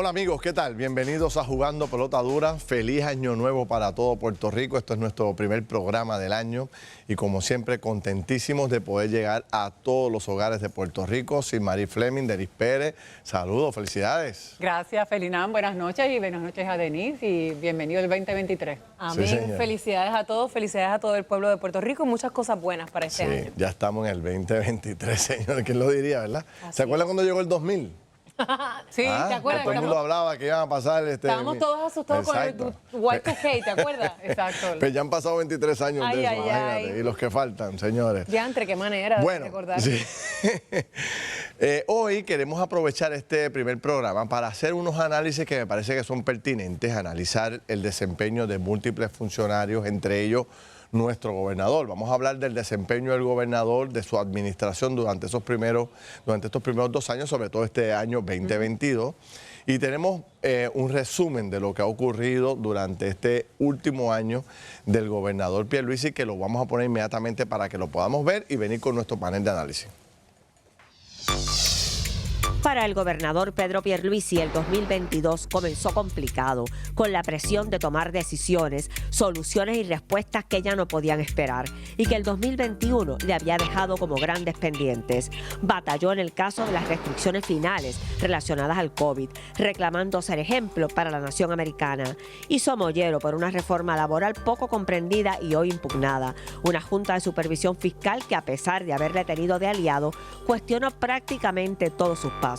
Hola amigos, ¿qué tal? Bienvenidos a Jugando Pelota Dura. Feliz año nuevo para todo Puerto Rico. Esto es nuestro primer programa del año y como siempre contentísimos de poder llegar a todos los hogares de Puerto Rico. Silmarí Fleming, Denis Pérez, saludos, felicidades. Gracias, Felinán. Buenas noches y buenas noches a Denise y bienvenido el 2023. Amén. Sí, felicidades a todos, felicidades a todo el pueblo de Puerto Rico. Muchas cosas buenas para este año. Ya estamos en el 2023, señor. ¿Quién lo diría, verdad? ¿Se acuerdan cuando llegó el 2000? Sí, ¿te acuerdas? Todo el mundo hablaba que iban a pasar... Estábamos todos asustados con el Y2K, ¿te acuerdas? Exacto. Pero ya han pasado 23 años de eso, imagínate. ay. Y los que faltan, señores. Diantre, qué manera de recordar. Sí. Hoy queremos aprovechar este primer programa para hacer unos análisis que me parece que son pertinentes, analizar el desempeño de múltiples funcionarios, entre ellos nuestro gobernador. Vamos a hablar del desempeño del gobernador, de su administración durante estos primeros 2 años, sobre todo este año 2022. Y tenemos un resumen de lo que ha ocurrido durante este último año del gobernador Pierluisi, que lo vamos a poner inmediatamente para que lo podamos ver y venir con nuestro panel de análisis. Para el gobernador Pedro Pierluisi, el 2022 comenzó complicado, con la presión de tomar decisiones, soluciones y respuestas que ya no podían esperar y que el 2021 le había dejado como grandes pendientes. Batalló en el caso de las restricciones finales relacionadas al COVID, reclamando ser ejemplo para la nación americana. Hizo mollero por una reforma laboral poco comprendida y hoy impugnada, una junta de supervisión fiscal que, a pesar de haberle tenido de aliado, cuestionó prácticamente todos sus pasos.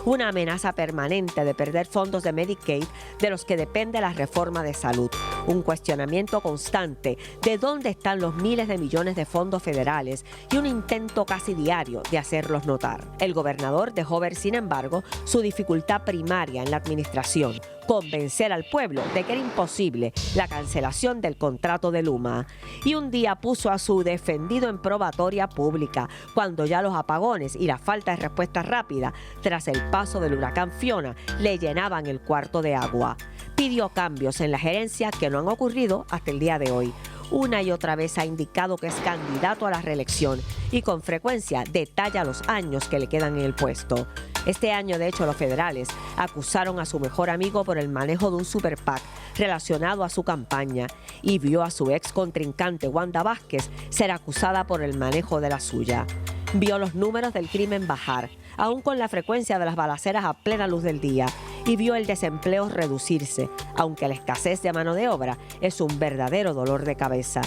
Una amenaza permanente de perder fondos de Medicaid de los que depende la reforma de salud. Un cuestionamiento constante de dónde están los miles de millones de fondos federales y un intento casi diario de hacerlos notar. El gobernador dejó ver, sin embargo, su dificultad primaria en la administración: convencer al pueblo de que era imposible la cancelación del contrato de Luma. Y un día puso a su defendido en probatoria pública, cuando ya los apagones y la falta de respuesta rápida tras el paso del huracán Fiona le llenaban el cuarto de agua. Pidió cambios en la gerencia que no han ocurrido hasta el día de hoy. Una y otra vez ha indicado que es candidato a la reelección y con frecuencia detalla los años que le quedan en el puesto. Este año, de hecho, los federales acusaron a su mejor amigo por el manejo de un super PAC relacionado a su campaña y vio a su ex contrincante Wanda Vázquez ser acusada por el manejo de la suya. Vio los números del crimen bajar, aún con la frecuencia de las balaceras a plena luz del día, y vio el desempleo reducirse, aunque la escasez de mano de obra es un verdadero dolor de cabeza.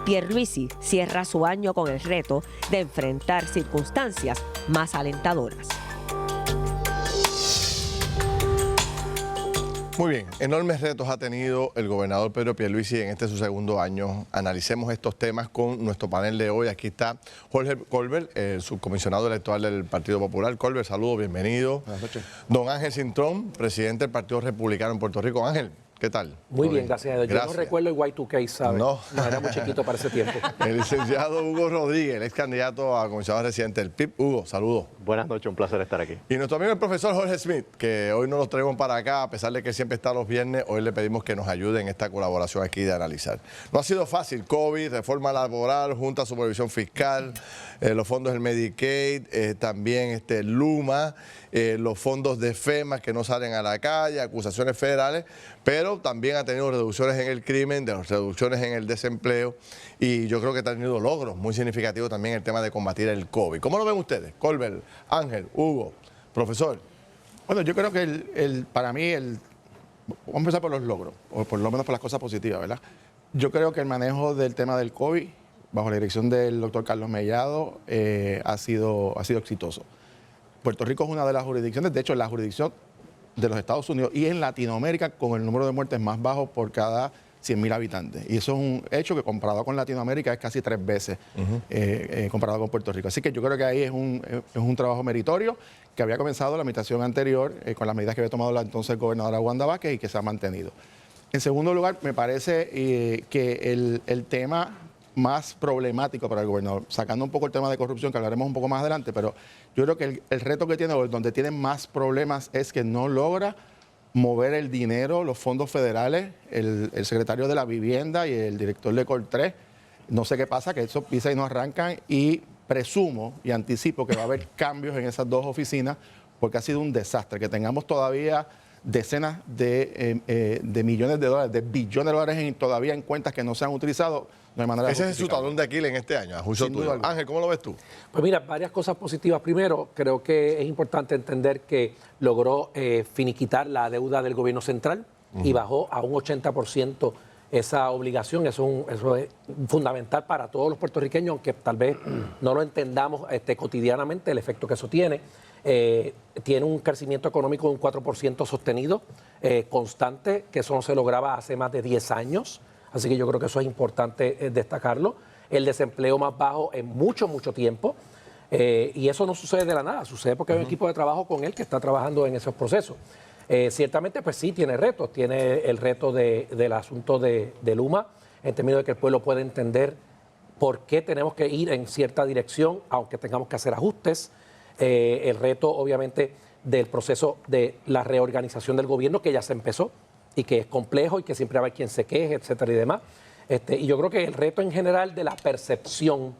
Pierluisi cierra su año con el reto de enfrentar circunstancias más alentadoras. Muy bien, enormes retos ha tenido el gobernador Pedro Pierluisi en este su segundo año. Analicemos estos temas con nuestro panel de hoy. Aquí está Jorge Colbert, el subcomisionado electoral del Partido Popular. Colbert, saludos, bienvenido. Buenas noches. Don Ángel Cintrón, presidente del Partido Republicano en Puerto Rico. Ángel, ¿qué tal? Muy bien, gracias a Dios. Gracias. Yo no recuerdo el Y2K, ¿sabes? No. Era muy chiquito para ese tiempo. El licenciado Hugo Rodríguez, el ex candidato a comisionado residente del PIB. Hugo, saludos. Buenas noches, un placer estar aquí. Y nuestro amigo el profesor Jorge Smith, que hoy no los traemos para acá, a pesar de que siempre está los viernes, hoy le pedimos que nos ayude en esta colaboración aquí de analizar. No ha sido fácil, COVID, reforma laboral, Junta de Supervisión Fiscal, los fondos del Medicaid, también Luma, los fondos de FEMA que no salen a la calle, acusaciones federales, pero también ha tenido reducciones en el crimen, reducciones en el desempleo, y yo creo que ha tenido logros muy significativos también en el tema de combatir el COVID. ¿Cómo lo ven ustedes? Colbert, Ángel, Hugo, profesor. Bueno, yo creo que para mí, vamos a empezar por los logros, o por lo menos por las cosas positivas, ¿verdad? Yo creo que el manejo del tema del COVID, bajo la dirección del doctor Carlos Mellado, ha sido exitoso. Puerto Rico es una de las jurisdicciones, de hecho, la jurisdicción de los Estados Unidos y en Latinoamérica con el número de muertes más bajo por cada 100.000 habitantes. Y eso es un hecho que comparado con Latinoamérica es casi 3 veces comparado con Puerto Rico. Así que yo creo que ahí es un trabajo meritorio que había comenzado la administración anterior con las medidas que había tomado la entonces gobernadora Wanda Vázquez y que se ha mantenido. En segundo lugar, me parece que el tema más problemático para el gobernador, sacando un poco el tema de corrupción, que hablaremos un poco más adelante, pero yo creo que el reto que tiene, o donde tiene más problemas, es que no logra mover el dinero, los fondos federales. El secretario de la Vivienda y el director de Col3, no sé qué pasa, que eso pisa y no arrancan, y presumo y anticipo que va a haber cambios en esas dos oficinas, porque ha sido un desastre. Que tengamos todavía decenas de millones de dólares, de billones de dólares todavía en cuentas que no se han utilizado, no hay manera de Ese es su justificarlo. talón de Aquiles en este año, a juicio Sin duda tuyo. alguna. Ángel, ¿cómo lo ves tú? Pues mira, varias cosas positivas. Primero, creo que es importante entender que logró finiquitar la deuda del gobierno central y bajó a un 80% esa obligación. Eso es fundamental para todos los puertorriqueños, aunque tal vez no lo entendamos cotidianamente, el efecto que eso tiene. Tiene un crecimiento económico de un 4% sostenido, constante, que eso no se lograba hace más de 10 años. Así que yo creo que eso es importante destacarlo. El desempleo más bajo en mucho, mucho tiempo. Y eso no sucede de la nada, sucede porque hay un equipo de trabajo con él que está trabajando en esos procesos. Ciertamente, pues sí, tiene retos. Tiene el reto del asunto de Luma, en términos de que el pueblo pueda entender por qué tenemos que ir en cierta dirección, aunque tengamos que hacer ajustes. El reto, obviamente, del proceso de la reorganización del gobierno, que ya se empezó y que es complejo y que siempre va a haber quien se queje, etcétera y demás. Y yo creo que el reto en general de la percepción,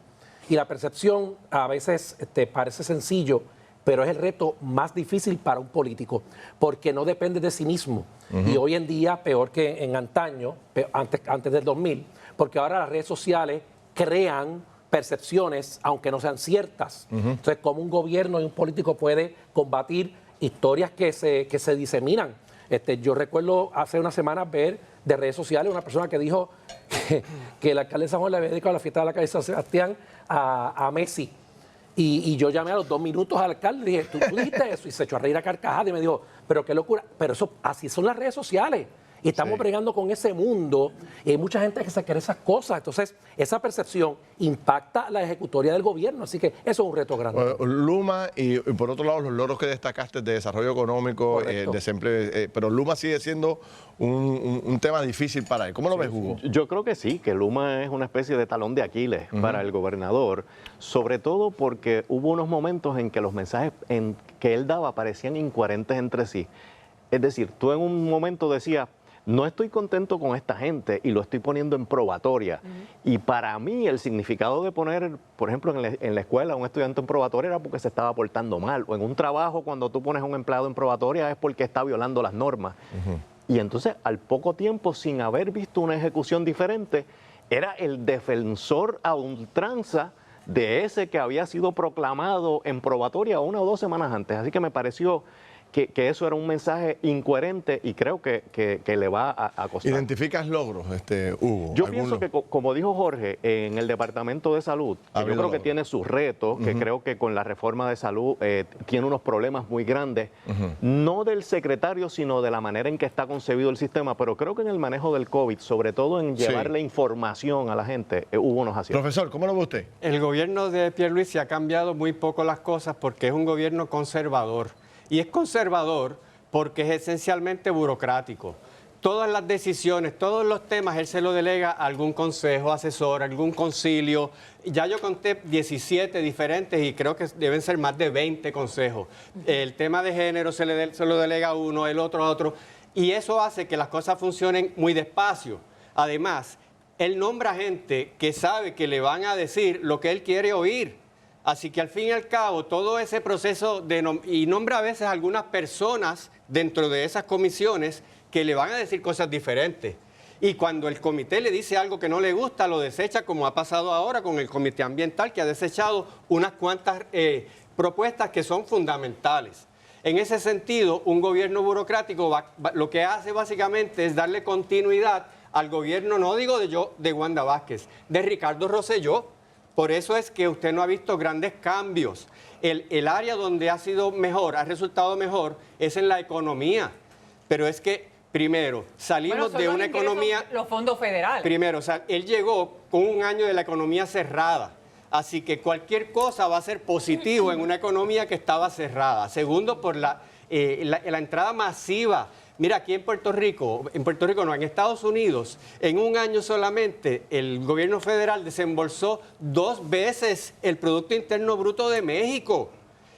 y la percepción a veces parece sencillo, pero es el reto más difícil para un político, porque no depende de sí mismo. Y hoy en día, peor que en antaño, antes del 2000, porque ahora las redes sociales crean percepciones, aunque no sean ciertas. Entonces, ¿cómo un gobierno y un político puede combatir historias que se diseminan? Yo recuerdo hace unas semanas ver de redes sociales una persona que dijo que el alcalde de San Juan le había dedicado la fiesta de la calle San Sebastián a Messi. Y yo llamé a los 2 minutos al alcalde y le dije, ¿tú dijiste eso? Y se echó a reír a carcajadas y me dijo, pero qué locura. Pero eso, así son las redes sociales. Y estamos bregando con ese mundo y hay mucha gente que se cree esas cosas. Entonces, esa percepción impacta la ejecutoria del gobierno. Así que eso es un reto grande. Luma y por otro lado los logros que destacaste de desarrollo económico, desempleo, pero Luma sigue siendo un tema difícil para él. ¿Cómo lo ves, Hugo? Yo creo que sí, que Luma es una especie de talón de Aquiles para el gobernador, sobre todo porque hubo unos momentos en que los mensajes que él daba parecían incoherentes entre sí. Es decir, tú en un momento decías, no estoy contento con esta gente y lo estoy poniendo en probatoria. Y para mí el significado de poner, por ejemplo, en la escuela a un estudiante en probatoria era porque se estaba portando mal. O en un trabajo, cuando tú pones a un empleado en probatoria es porque está violando las normas. Y entonces, al poco tiempo, sin haber visto una ejecución diferente, era el defensor a ultranza de ese que había sido proclamado en probatoria 1 o 2 semanas antes. Así que me pareció que eso era un mensaje incoherente y creo que le va a costar. ¿Identificas logros, Hugo? Yo pienso que, como dijo Jorge, en el Departamento de Salud, que yo creo que tiene sus retos, que creo que con la reforma de salud tiene unos problemas muy grandes, no del secretario, sino de la manera en que está concebido el sistema, pero creo que en el manejo del COVID, sobre todo en llevarle información a la gente, hubo unos aciertos. Profesor, ¿cómo lo ve usted? El gobierno de Pierluisi ha cambiado muy poco las cosas porque es un gobierno conservador. Y es conservador porque es esencialmente burocrático. Todas las decisiones, todos los temas, él se lo delega a algún consejo asesor, algún concilio. Ya yo conté 17 diferentes y creo que deben ser más de 20 consejos. El tema de género se lo delega a uno, el otro a otro. Y eso hace que las cosas funcionen muy despacio. Además, él nombra gente que sabe que le van a decir lo que él quiere oír. Así que al fin y al cabo, todo ese proceso y nombra a veces algunas personas dentro de esas comisiones que le van a decir cosas diferentes. Y cuando el comité le dice algo que no le gusta, lo desecha, como ha pasado ahora con el comité ambiental, que ha desechado unas cuantas propuestas que son fundamentales. En ese sentido, un gobierno burocrático lo que hace básicamente es darle continuidad al gobierno, no digo de Wanda Vázquez, de Ricardo Rosselló. Por eso es que usted no ha visto grandes cambios. El área donde ha sido mejor, ha resultado mejor, es en la economía. Pero es que, primero, salimos de una economía... Los fondos federales. Primero, o sea, él llegó con un año de la economía cerrada. Así que cualquier cosa va a ser positivo en una economía que estaba cerrada. Segundo, por la entrada masiva. Mira, aquí en Puerto Rico no, en Estados Unidos, en un año solamente el gobierno federal desembolsó 2 veces el Producto Interno Bruto de México.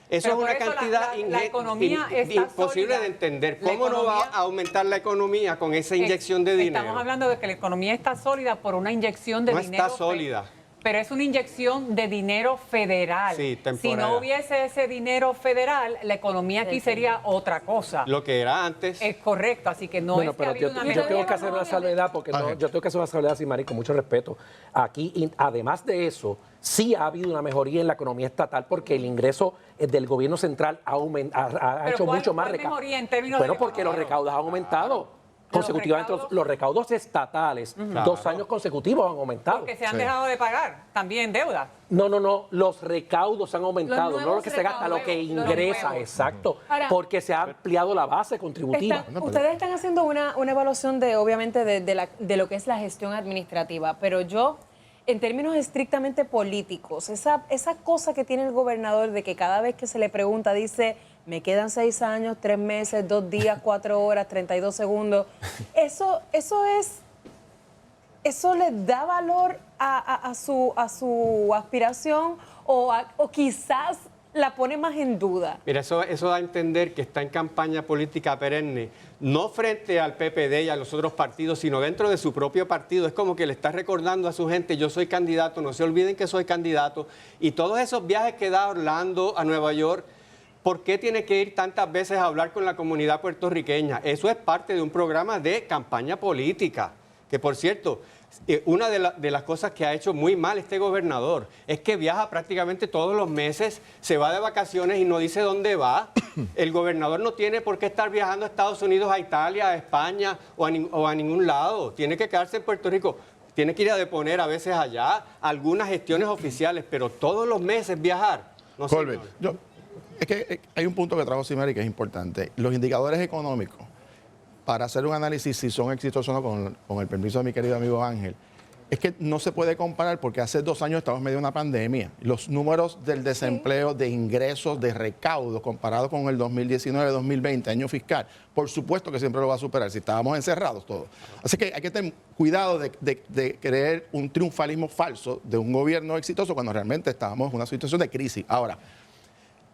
Eso es una cantidad imposible de entender. ¿Cómo no va a aumentar la economía con esa inyección de dinero? Estamos hablando de que la economía está sólida por una inyección de dinero. No está sólida. pero es una inyección de dinero federal. Sí, si temporera. no hubiese ese dinero federal, la economía aquí sería otra cosa. Lo que era antes. Es correcto, así que no Bueno, es que ha pero habido yo, una yo tengo que mejora. hacer una salvedad porque no, yo tengo que hacer una salvedad, Simari, con mucho respeto. Aquí, además de eso, sí ha habido una mejoría en la economía estatal porque el ingreso del gobierno central ha Pero hecho ¿cuál- mucho más cuál recaudos. mejoría en términos Bueno, de porque los recaudos han aumentado. Consecutivamente, los recaudos estatales, 2 años consecutivos han aumentado. Porque se han dejado de pagar también deuda. No, los recaudos han aumentado, Los no lo que se gasta, lo que nuevos, los ingresa, nuevos. exacto, Ahora, porque se ha ampliado la base contributiva. Ustedes están haciendo una evaluación de, obviamente, de lo que es la gestión administrativa, pero yo, en términos estrictamente políticos, esa cosa que tiene el gobernador de que cada vez que se le pregunta dice, me quedan 6 años, 3 meses, 2 días, 4 horas, 32 segundos, ¿eso le da valor a su aspiración o quizás la pone más en duda? Mira, eso da a entender que está en campaña política perenne, no frente al PPD y a los otros partidos, sino dentro de su propio partido. Es como que le está recordando a su gente, yo soy candidato, no se olviden que soy candidato. Y todos esos viajes que da a Orlando, a Nueva York, ¿por qué tiene que ir tantas veces a hablar con la comunidad puertorriqueña? Eso es parte de un programa de campaña política, que por cierto, una de las cosas que ha hecho muy mal este gobernador es que viaja prácticamente todos los meses, se va de vacaciones y no dice dónde va. El gobernador no tiene por qué estar viajando a Estados Unidos, a Italia, a España o a ningún lado. Tiene que quedarse en Puerto Rico. Tiene que ir a deponer a veces allá, algunas gestiones oficiales, pero todos los meses viajar. No, Colbert. señor. Es que hay un punto que trajo Simari que es importante. Los indicadores económicos, para hacer un análisis si son exitosos o no, con el permiso de mi querido amigo Ángel, es que no se puede comparar porque hace 2 años estábamos en medio de una pandemia. Los números del desempleo, de ingresos, de recaudos, comparado con el 2019-2020, año fiscal, por supuesto que siempre lo va a superar si estábamos encerrados todos. Así que hay que tener cuidado de creer un triunfalismo falso de un gobierno exitoso cuando realmente estábamos en una situación de crisis. Ahora,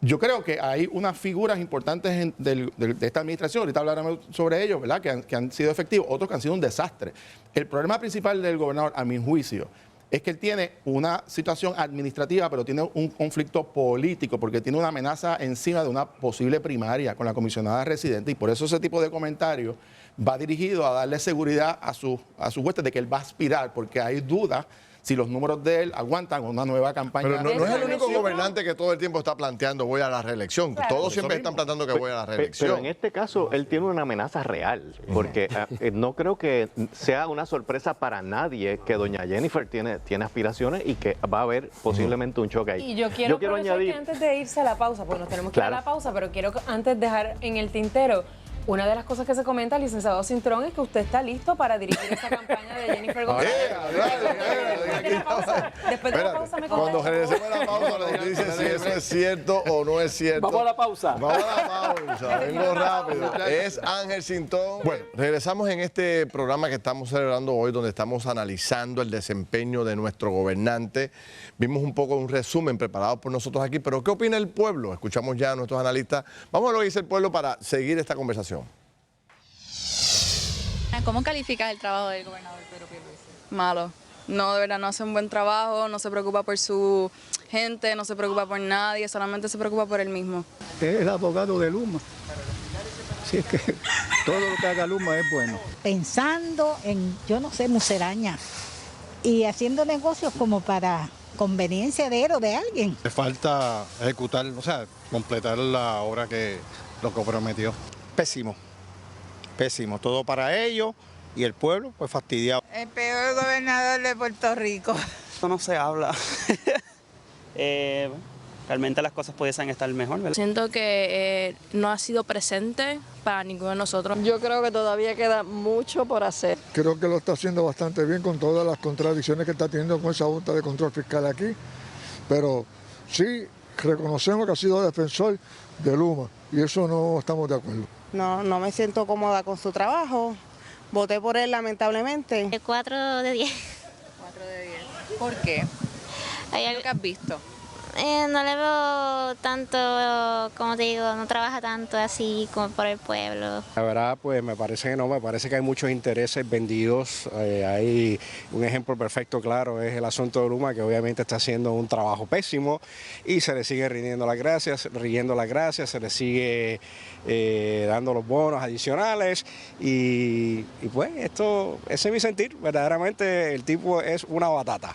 yo creo que hay unas figuras importantes de esta administración, ahorita hablaremos sobre ellos, ¿verdad? Que han sido efectivos, otros que han sido un desastre. El problema principal del gobernador, a mi juicio, es que él tiene una situación administrativa, pero tiene un conflicto político, porque tiene una amenaza encima de una posible primaria con la comisionada residente, y por eso ese tipo de comentarios va dirigido a darle seguridad a sus huestes de que él va a aspirar, porque hay dudas si los números de él aguantan una nueva campaña. Pero no es el único gobernante que todo el tiempo está planteando voy a la reelección. Claro. Todos siempre están planteando que voy a la reelección. Pero en este caso, él tiene una amenaza real, porque no creo que sea una sorpresa para nadie que doña Jennifer tiene aspiraciones y que va a haber posiblemente un choque ahí. Y yo quiero aprovechar que antes de irse a la pausa, porque nos tenemos que ir a la pausa, pero quiero antes dejar en el tintero, una de las cosas que se comenta, licenciado Cintrón, es que usted está listo para dirigir esa campaña de Jennifer González. Después de la pausa me Cuando contesta. regresemos a la pausa nos dice si eso es cierto o no es cierto. Vamos a la pausa. Vamos a la pausa, vengo rápido. Es Ángel Cintrón. Bueno, regresamos en este programa que estamos celebrando hoy, donde estamos analizando el desempeño de nuestro gobernante. Vimos un poco un resumen preparado por nosotros aquí, pero ¿qué opina el pueblo? Escuchamos ya a nuestros analistas. Vamos a lo que dice el pueblo para seguir esta conversación. ¿Cómo calificas el trabajo del gobernador Pedro Pierluisi? Malo. No, de verdad, no hace un buen trabajo, no se preocupa por su gente, no se preocupa por nadie, solamente se preocupa por él mismo. Es el abogado de Luma. Así es que todo lo que haga Luma es bueno. Pensando en, yo no sé, musaraña y haciendo negocios como para conveniencia de él o de alguien. Le falta ejecutar, o sea, completar la obra lo que prometió. Pésimo, pésimo. Todo para ellos y el pueblo, pues fastidiado. El peor gobernador de Puerto Rico. Eso no se habla. Realmente las cosas pudiesen estar mejor, ¿verdad? Siento que no ha sido presente para ninguno de nosotros. Yo creo que todavía queda mucho por hacer. Creo que lo está haciendo bastante bien con todas las contradicciones que está teniendo con esa Junta de Control Fiscal aquí, pero sí reconocemos que ha sido defensor de Luma y eso no estamos de acuerdo. No me siento cómoda con su trabajo. Voté por él, lamentablemente. 4 de 10. 4 de 10. ¿Por qué? ¿Qué has visto? No le veo tanto, como te digo, no trabaja tanto así como por el pueblo. La verdad, pues me parece que no, me parece que hay muchos intereses vendidos. Hay un ejemplo perfecto, claro, es el asunto de Luma, que obviamente está haciendo un trabajo pésimo y se le sigue riendo las gracias, se le sigue dando los bonos adicionales y pues esto, ese es mi sentir, verdaderamente el tipo es una batata.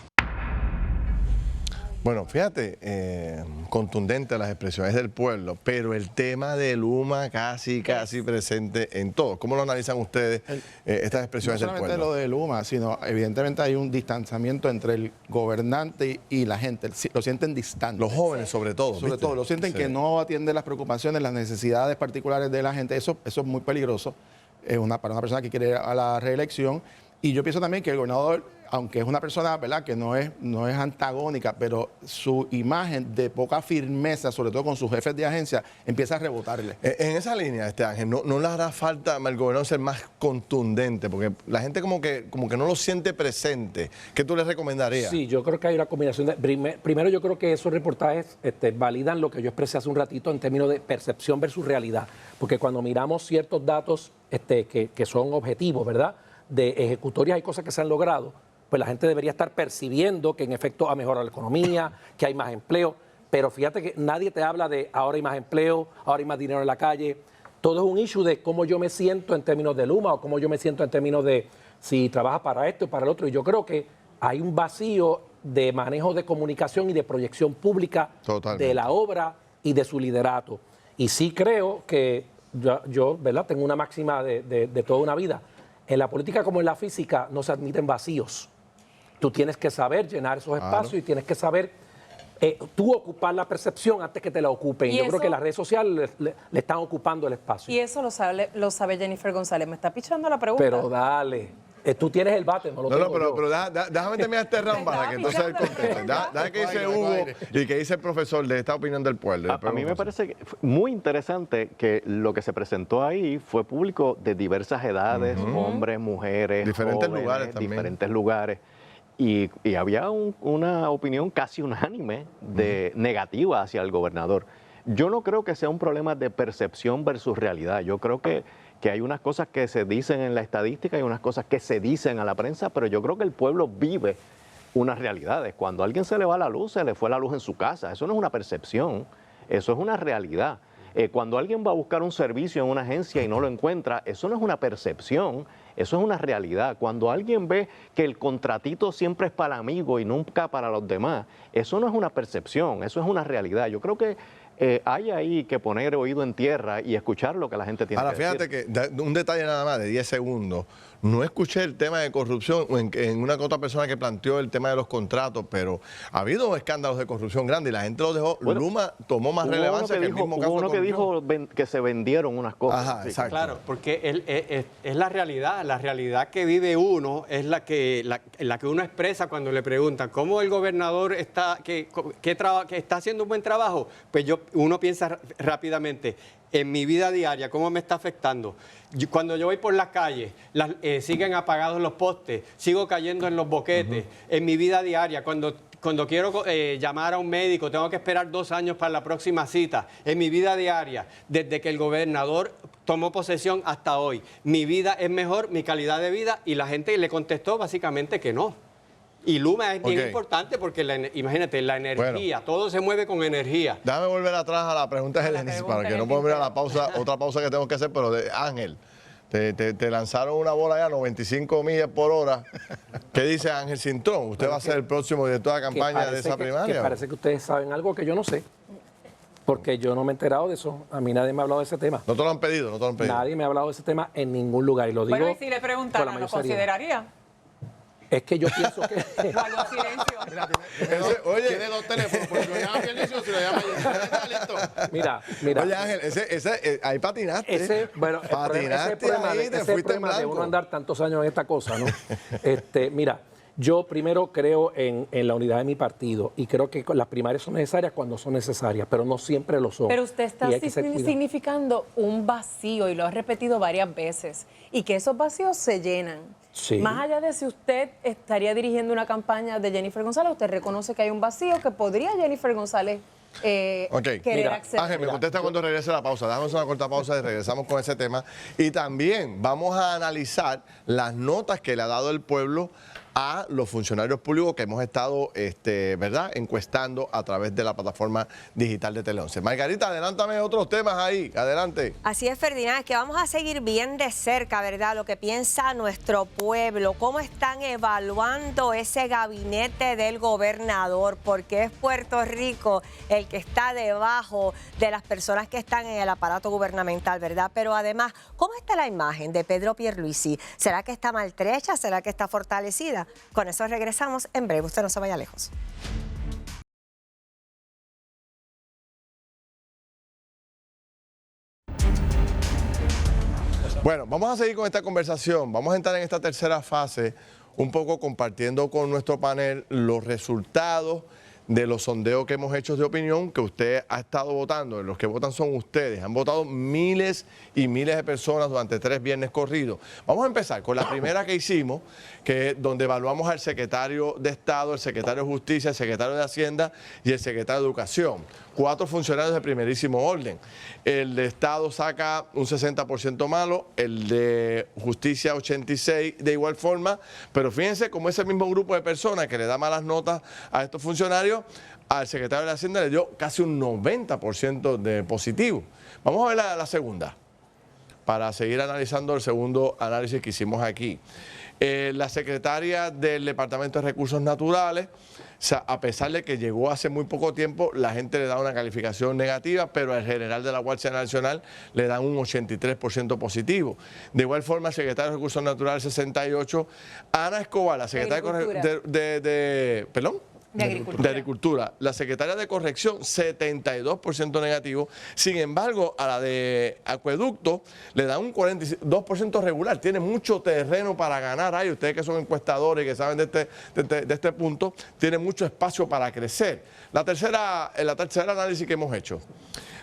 Bueno, fíjate, contundente las expresiones del pueblo, pero el tema de Luma casi presente en todo. ¿Cómo lo analizan ustedes estas expresiones del pueblo? No solamente lo de Luma, sino evidentemente hay un distanciamiento entre el gobernante y la gente. Lo sienten distante. Los jóvenes sobre todo. Sobre todo, lo sienten que no atiende las preocupaciones, las necesidades particulares de la gente. Eso es muy peligroso para una persona que quiere ir a la reelección. Y yo pienso también que el gobernador, aunque es una persona, ¿verdad?, que no es antagónica, pero su imagen de poca firmeza, sobre todo con sus jefes de agencia, empieza a rebotarle. En esa línea, Ángel, ¿no le hará falta al gobernador ser más contundente? Porque la gente como que no lo siente presente. ¿Qué tú le recomendarías? Sí, yo creo que hay una combinación de... Primero, yo creo que esos reportajes validan lo que yo expresé hace un ratito en términos de percepción versus realidad. Porque cuando miramos ciertos datos que son objetivos, ¿verdad?, de ejecutorias, hay cosas que se han logrado, pues la gente debería estar percibiendo que en efecto ha mejorado la economía, que hay más empleo, pero fíjate que nadie te habla de ahora hay más empleo, ahora hay más dinero en la calle. Todo es un issue de cómo yo me siento en términos de Luma o cómo yo me siento en términos de si trabaja para esto y para el otro. Y yo creo que hay un vacío de manejo de comunicación y de proyección pública de la obra y de su liderato. Y sí creo que yo ¿verdad?, tengo una máxima de toda una vida. En la política como en la física no se admiten vacíos. Tú tienes que saber llenar esos espacios y tienes que saber tú ocupar la percepción antes que te la ocupen. Y yo creo que las redes sociales le están ocupando el espacio. Y eso lo sabe Jennifer González. Me está pichando la pregunta. Pero dale. Tú tienes el bate, no lo tengo yo. Pero déjame terminar este round para que entonces el contexto. Déjame que dice Hugo y que dice el profesor de esta opinión del pueblo. A mí me parece muy interesante que lo que se presentó ahí fue público de diversas edades, hombres, mujeres, diferentes jóvenes, lugares también. Diferentes lugares. Y había una opinión casi unánime negativa hacia el gobernador. Yo no creo que sea un problema de percepción versus realidad. Yo creo que hay unas cosas que se dicen en la estadística y unas cosas que se dicen a la prensa, pero yo creo que el pueblo vive unas realidades. Cuando a alguien se le va la luz, se le fue la luz en su casa. Eso no es una percepción, eso es una realidad. Cuando alguien va a buscar un servicio en una agencia y no lo encuentra, eso no es una percepción, eso es una realidad. Cuando alguien ve que el contratito siempre es para el amigo y nunca para los demás, eso no es una percepción, eso es una realidad. Yo creo que hay ahí que poner oído en tierra y escuchar lo que la gente tiene que decir. Ahora, fíjate que un detalle nada más de 10 segundos. No escuché el tema de corrupción en una otra persona que planteó el tema de los contratos, pero ha habido escándalos de corrupción grandes y la gente lo dejó. Bueno, Luma tomó más relevancia que el mismo caso de uno que corrupción. dijo que se vendieron unas cosas. Ajá, exacto. Claro, porque es la realidad que vive uno, es la que uno expresa cuando le preguntan cómo el gobernador está haciendo un buen trabajo. Pues uno piensa rápidamente en mi vida diaria, cómo me está afectando. Cuando yo voy por las calles, siguen apagados los postes, sigo cayendo en los boquetes. En mi vida diaria, cuando quiero llamar a un médico, tengo que esperar 2 años para la próxima cita. En mi vida diaria, desde que el gobernador tomó posesión hasta hoy, mi vida es mejor, mi calidad de vida, y la gente le contestó básicamente que no. Y Luma es bien importante porque, imagínate, la energía, todo se mueve con energía. Déjame volver atrás a la pregunta de Denise para que no podamos ir a la pausa, otra pausa que tenemos que hacer, pero de Ángel. Te lanzaron una bola ya a 95 millas por hora. ¿Qué dice Ángel Cintrón? ¿Usted va a ser el próximo director de campaña de esa primaria? Que parece que ustedes saben algo que yo no sé. Porque yo no me he enterado de eso. A mí nadie me ha hablado de ese tema. ¿No te lo han pedido? Nadie me ha hablado de ese tema en ningún lugar. Y lo digo. Bueno, y si le preguntaran, ¿lo consideraría? Es que yo pienso que... Guardo silencio. Oye, tiene 2 teléfonos, porque lo llama Benicio, si lo llama listo. Mira. Oye, Ángel, ahí patinaste. Ese problema de uno andar tantos años en esta cosa, ¿no? Mira, yo primero creo en la unidad de mi partido y creo que las primarias son necesarias cuando son necesarias, pero no siempre lo son. Pero usted está significando un vacío y lo ha repetido varias veces y que esos vacíos se llenan. Sí. Más allá de si usted estaría dirigiendo una campaña de Jennifer González, usted reconoce que hay un vacío que podría Jennifer González querer acceder. Ángel, me contesta cuando regrese la pausa. Damos una corta pausa y regresamos con ese tema. Y también vamos a analizar las notas que le ha dado el pueblo a los funcionarios públicos que hemos estado ¿verdad? encuestando a través de la plataforma digital de Tele 11. Margarita, adelántame otros temas ahí. Adelante. Así es, Ferdinand, es que vamos a seguir bien de cerca, ¿verdad? Lo que piensa nuestro pueblo, cómo están evaluando ese gabinete del gobernador, porque es Puerto Rico el que está debajo de las personas que están en el aparato gubernamental, ¿verdad? Pero además, ¿cómo está la imagen de Pedro Pierluisi? ¿Será que está maltrecha? ¿Será que está fortalecida? Con eso regresamos en breve. Usted no se vaya lejos. Bueno, vamos a seguir con esta conversación. Vamos a entrar en esta tercera fase, un poco compartiendo con nuestro panel los resultados de los sondeos que hemos hecho de opinión que usted ha estado votando. Los que votan son ustedes. Han votado miles y miles de personas durante 3 viernes corridos. Vamos a empezar con la primera que hicimos, que es donde evaluamos al secretario de Estado, el secretario de Justicia, el secretario de Hacienda y el secretario de Educación. 4 funcionarios de primerísimo orden. El de Estado saca un 60% malo, el de Justicia 86% de igual forma, pero fíjense cómo ese mismo grupo de personas que le da malas notas a estos funcionarios, al secretario de Hacienda le dio casi un 90% de positivo. Vamos a ver la segunda, para seguir analizando el segundo análisis que hicimos aquí. La secretaria del Departamento de Recursos Naturales, a pesar de que llegó hace muy poco tiempo, la gente le da una calificación negativa, pero al general de la Guardia Nacional le dan un 83% positivo. De igual forma, el secretario de Recursos Naturales, 68%. Ana Escobar, la secretaria de Agricultura. La secretaria de Corrección, 72% negativo. Sin embargo, a la de Acueducto le dan un 42% regular. Tiene mucho terreno para ganar ahí. Ustedes que son encuestadores y que saben de este punto, tiene mucho espacio para crecer. La tercera análisis que hemos hecho,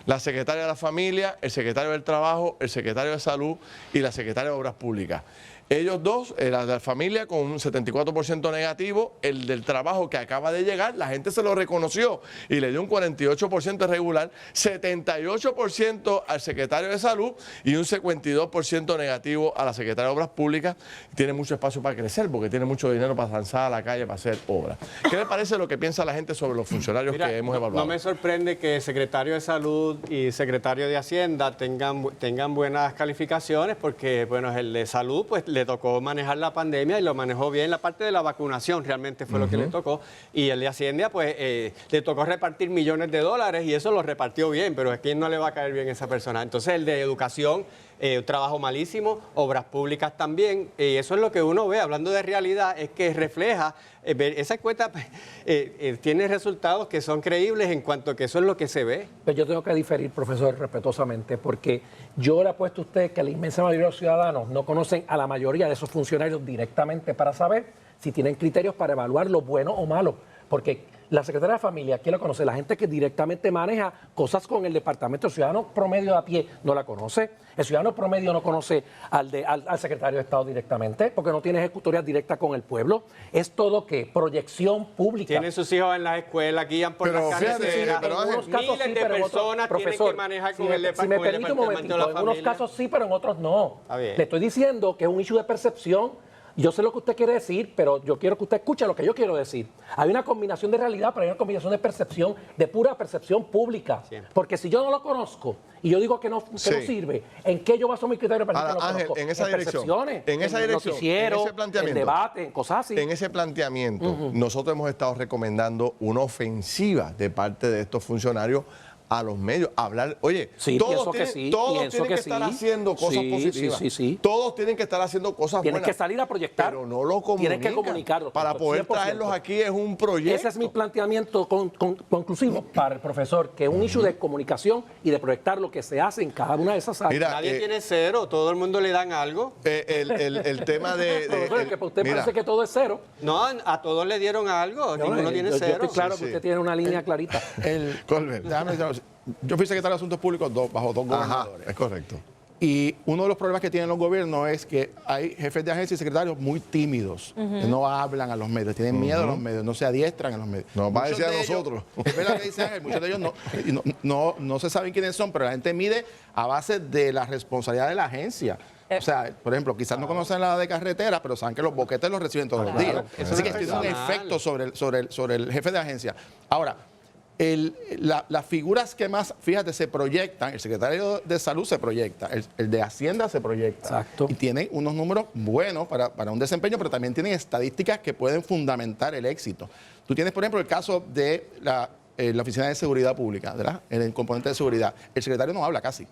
la secretaria de la Familia, el secretario del Trabajo, el secretario de Salud y la secretaria de Obras Públicas. Ellos dos, la de la Familia con un 74% negativo, el del Trabajo que acaba de llegar, la gente se lo reconoció y le dio un 48% regular, 78% al secretario de Salud y un 52% negativo a la secretaria de Obras Públicas. Tiene mucho espacio para crecer porque tiene mucho dinero para lanzar a la calle para hacer obras. ¿Qué le parece lo que piensa la gente sobre los funcionarios que hemos evaluado? No me sorprende que el secretario de Salud y secretario de Hacienda tengan buenas calificaciones porque, bueno, el de Salud pues le tocó manejar la pandemia y lo manejó bien. La parte de la vacunación realmente fue lo que le tocó. Y el de Hacienda, pues, le tocó repartir millones de dólares y eso lo repartió bien, pero ¿a quién no le va a caer bien esa persona? Entonces, el de Educación, un trabajo malísimo, Obras Públicas también. Y eso es lo que uno ve, hablando de realidad, es que refleja, esa encuesta tiene resultados que son creíbles en cuanto a que eso es lo que se ve. Pero yo tengo que diferir, profesor, respetuosamente, porque yo le apuesto a usted que la inmensa mayoría de los ciudadanos no conocen a la mayoría de esos funcionarios directamente para saber si tienen criterios para evaluar lo bueno o malo. Porque la secretaria de Familia, ¿quién la conoce? La gente que directamente maneja cosas con el departamento. El ciudadano promedio de a pie no la conoce. El ciudadano promedio no conoce al secretario de Estado directamente porque no tiene ejecutoria directa con el pueblo. Es todo que proyección pública. Tienen sus hijos en las escuelas, guían por las carreteras. Miles de personas tienen que manejar con el departamento. Si me permite un momentito, en unos casos sí, pero en otros no. Le estoy diciendo que es un issue de percepción. Yo sé lo que usted quiere decir, pero yo quiero que usted escuche lo que yo quiero decir. Hay una combinación de realidad, pero hay una combinación de percepción, de pura percepción pública. Porque si yo no lo conozco y yo digo que no sirve, ¿en qué yo baso mi criterio para decir que no lo conozco? En esa dirección, en ese planteamiento, en debate, en cosas así. En ese planteamiento, nosotros hemos estado recomendando una ofensiva de parte de estos funcionarios a los medios, hablar, oye, todos tienen que estar haciendo cosas positivas. Todos tienen que estar haciendo cosas buenas. Tienen que salir a proyectar. Pero no lo comunican. Tienen que comunicarlo. Para poder 100%. Traerlos aquí es un proyecto. Ese es mi planteamiento conclusivo para el profesor, que es un issue de comunicación y de proyectar lo que se hace en cada una de esas áreas. Mira, nadie tiene cero, todo el mundo le dan algo. El tema de... que para usted parece que todo es cero. No, a todos le dieron algo, ninguno tiene cero. Yo estoy claro que usted tiene una línea clarita. Yo fui secretario de Asuntos Públicos bajo 2 gobernadores. Es correcto. Y uno de los problemas que tienen los gobiernos es que hay jefes de agencia y secretarios muy tímidos, que no hablan a los medios, tienen miedo a los medios, no se adiestran a los medios. Nos va a Muchos decir a de ellos, nosotros. es verdad que dice Ángel, muchos de ellos no se saben quiénes son, pero la gente mide a base de la responsabilidad de la agencia. O sea, por ejemplo, quizás no conocen la de carretera, pero saben que los boquetes los reciben todos los días. Así que tiene un efecto sobre el jefe de agencia. Ahora, las figuras que más, fíjate, se proyectan, el secretario de Salud se proyecta, el de Hacienda se proyecta. Exacto. Y tienen unos números buenos para un desempeño, pero también tienen estadísticas que pueden fundamentar el éxito. Tú tienes, por ejemplo, el caso de la Oficina de Seguridad Pública, ¿verdad? En el componente de seguridad. El secretario no habla casi.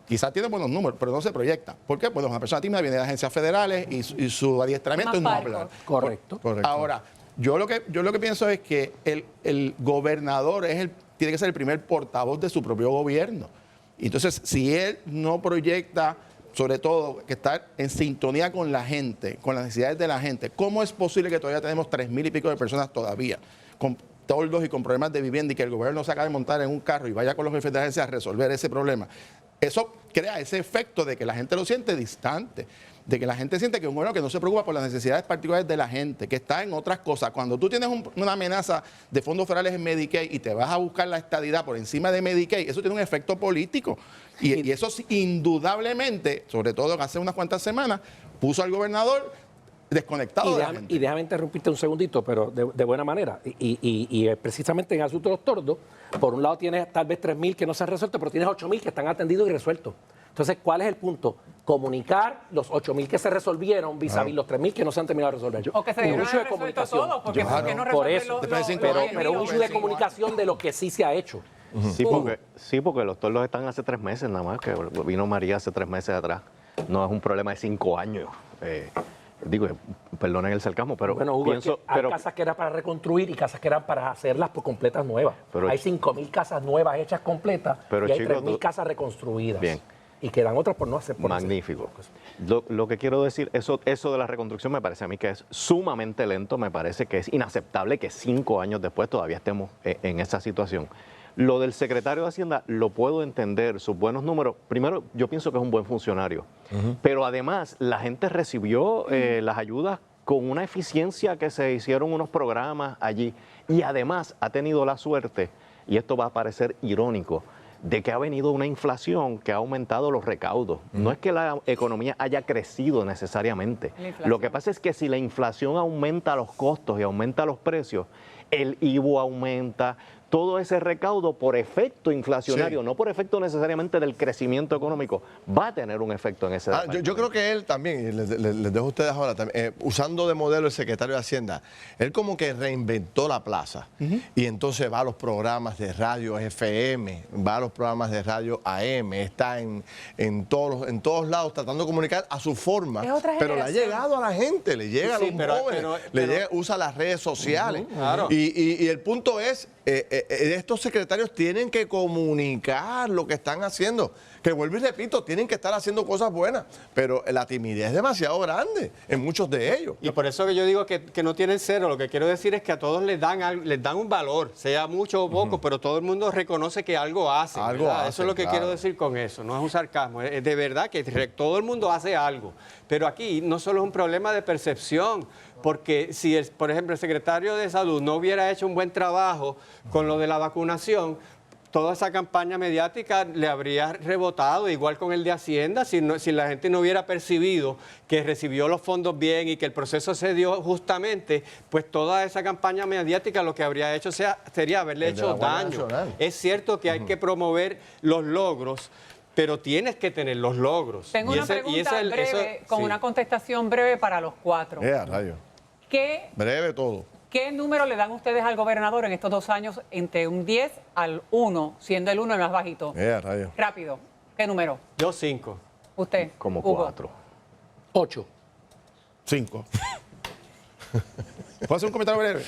Quizás tiene buenos números, pero no se proyecta. ¿Por qué? Pues una persona tímida viene de agencias federales y su adiestramiento es no hablar. Correcto. Ahora, yo lo que pienso es que el gobernador tiene que ser el primer portavoz de su propio gobierno. Entonces, si él no proyecta, sobre todo, que estar en sintonía con la gente, con las necesidades de la gente, ¿cómo es posible que todavía tenemos 3,000 y pico de personas todavía con toldos y con problemas de vivienda y que el gobierno se acabe de montar en un carro y vaya con los jefes de agencia a resolver ese problema? Eso crea ese efecto de que la gente lo siente distante, de que la gente siente que es un gobierno que no se preocupa por las necesidades particulares de la gente, que está en otras cosas. Cuando tú tienes una amenaza de fondos federales en Medicaid y te vas a buscar la estadidad por encima de Medicaid, eso tiene un efecto político. Y eso indudablemente, sobre todo hace unas cuantas semanas, puso al gobernador desconectado de la gente. Y déjame interrumpirte un segundito, pero de buena manera. Y precisamente en el asunto de los tordos, por un lado tienes tal vez 3,000 que no se han resuelto, pero tienes 8,000 que están atendidos y resueltos. Entonces, ¿cuál es el punto? Comunicar los 8,000 que se resolvieron vis a vis los 3,000 que no se han terminado de resolver. O que se dieron de comunicación. todo, porque ¿por qué no por resuelven eso, los pero un issue de comunicación de lo que sí se ha hecho. Sí, porque los tordos están hace 3 meses nada más, que vino María hace 3 meses atrás. No es un problema de 5 años. Digo, perdonen el sarcasmo, pero bueno, Hugo, pienso... hay casas que eran para reconstruir y casas que eran para hacerlas por completas nuevas. Pero hay 5,000 casas nuevas hechas completas y hay 3,000 casas reconstruidas. Bien. Y quedan otras por no hacer. Magnífico. Lo que quiero decir, eso de la reconstrucción me parece a mí que es sumamente lento, me parece que es inaceptable que 5 años después todavía estemos en esa situación. Lo del secretario de Hacienda lo puedo entender, sus buenos números. Primero, yo pienso que es un buen funcionario, pero además la gente recibió las ayudas con una eficiencia que se hicieron unos programas allí y además ha tenido la suerte, y esto va a parecer irónico, de que ha venido una inflación que ha aumentado los recaudos. No es que la economía haya crecido necesariamente. Lo que pasa es que si la inflación aumenta los costos y aumenta los precios, el IVU aumenta, todo ese recaudo por efecto inflacionario, no por efecto necesariamente del crecimiento económico, va a tener un efecto en ese yo creo que él también, y les dejo a ustedes ahora, usando de modelo el secretario de Hacienda, él como que reinventó la plaza y entonces va a los programas de radio FM, va a los programas de radio AM, está en todos lados tratando de comunicar a su forma, pero le ha llegado a la gente, le llega a los jóvenes, usa las redes sociales y el punto es, estos secretarios tienen que comunicar lo que están haciendo. Que vuelvo y repito, tienen que estar haciendo cosas buenas, pero la timidez es demasiado grande en muchos de ellos. Y por eso que yo digo que no tienen cero. Lo que quiero decir es que a todos les dan un valor, sea mucho o poco, pero todo el mundo reconoce que algo hacen. Eso es lo que quiero decir con eso, no es un sarcasmo. Es de verdad que todo el mundo hace algo. Pero aquí no solo es un problema de percepción, porque si, por ejemplo, el secretario de Salud no hubiera hecho un buen trabajo con lo de la vacunación, toda esa campaña mediática le habría rebotado, igual con el de Hacienda, si la gente no hubiera percibido que recibió los fondos bien y que el proceso se dio justamente, pues toda esa campaña mediática lo que habría hecho sería haberle hecho daño. Es cierto que hay que promover los logros, pero tienes que tener los logros. Tengo una pregunta breve, con una contestación breve para los 4. Breve todo. ¿Qué número le dan ustedes al gobernador en estos 2 años entre un 10 al 1, siendo el 1 el más bajito? Rápido. ¿Qué número? Yo 5. ¿Usted? Como Hugo. 4. 8. 5. ¿Puedo hacer un comentario breve?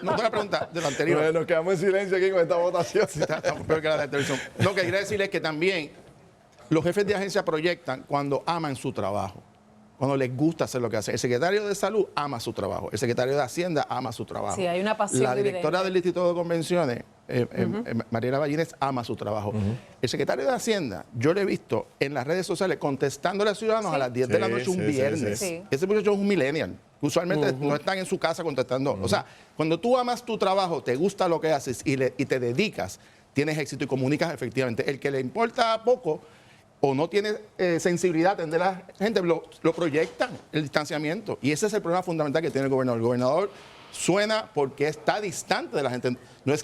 No tengo una pregunta de lo anterior. Bueno, nos quedamos en silencio aquí con esta votación. Está peor que la de televisión. Lo que quería decir es que también los jefes de agencia proyectan cuando aman su trabajo. cuando les gusta hacer lo que hace. El secretario de Salud ama su trabajo, el secretario de Hacienda ama su trabajo. Sí, hay una pasión La directora evidente. del Instituto de Convenciones, Mariela Ballines, ama su trabajo. El secretario de Hacienda, yo lo he visto en las redes sociales contestándole a ciudadanos a las 10 de la noche un viernes. Ese muchacho es un millennial. Usualmente no están en su casa contestando. O sea, cuando tú amas tu trabajo, te gusta lo que haces y te dedicas, tienes éxito y comunicas efectivamente. El que le importa poco o no tiene sensibilidad a atender a la gente, lo proyectan, el distanciamiento. Y ese es el problema fundamental que tiene el gobernador. El gobernador suena porque está distante de la gente. No es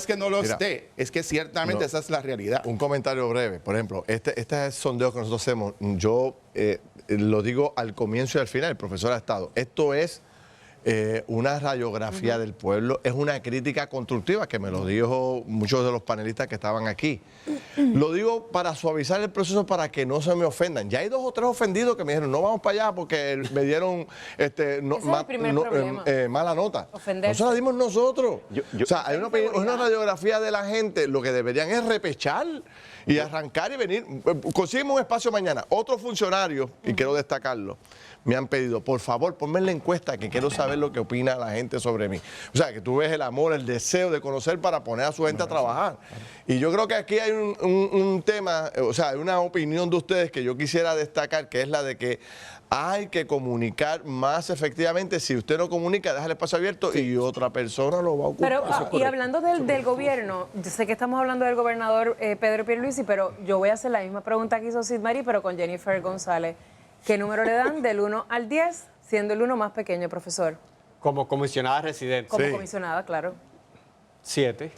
que no lo esté, es que ciertamente esa es la realidad. Un comentario breve. Por ejemplo, este sondeo que nosotros hacemos, yo lo digo al comienzo y al final, el profesor ha estado. Esto es una radiografía del pueblo, es una crítica constructiva, que me lo dijo muchos de los panelistas que estaban aquí. Lo digo para suavizar el proceso, para que no se me ofendan. Ya hay 2 o 3 ofendidos que me dijeron, no vamos para allá porque me dieron mala nota. Ofenderse. Nosotros la dimos nosotros. O sea, hay una radiografía de la gente, lo que deberían es repechar y arrancar y venir. Conseguimos un espacio mañana. Otros funcionarios, y quiero destacarlo, me han pedido, por favor, ponme en la encuesta que quiero saber lo que opina la gente sobre mí. O sea, que tú ves el amor, el deseo de conocer para poner a su gente a trabajar. Y yo creo que aquí hay un tema, o sea, hay una opinión de ustedes que yo quisiera destacar, que es la de que hay que comunicar más efectivamente. Si usted no comunica, deja el espacio abierto y otra persona lo va a ocupar. Pero, y hablando del gobierno, yo sé que estamos hablando del gobernador Pedro Pierluisi, pero yo voy a hacer la misma pregunta que hizo Sid Marí, pero con Jennifer González. ¿Qué número le dan del 1 al 10, siendo el 1 más pequeño, profesor? Como comisionada residente. Como comisionada, claro. 7.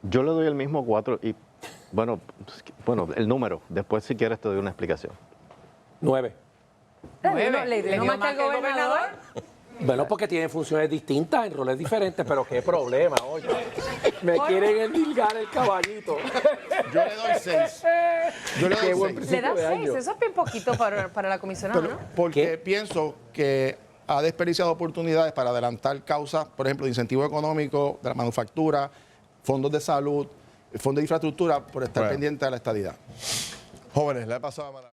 Yo le doy el mismo 4 y, bueno, el número. Después, si quieres, te doy una explicación. 9. ¿Le dio más que al gobernador? Bueno, porque tienen funciones distintas, en roles diferentes, pero qué problema, oye. Me quieren endilgar el caballito. Yo le doy 6. Yo le doy 6. Le da 6, eso es bien poquito para la comisionada, ¿no? Porque pienso que ha desperdiciado oportunidades para adelantar causas, por ejemplo, de incentivo económico, de la manufactura, fondos de salud, fondos de infraestructura, por estar pendiente de la estadidad. Jóvenes, le ha pasado a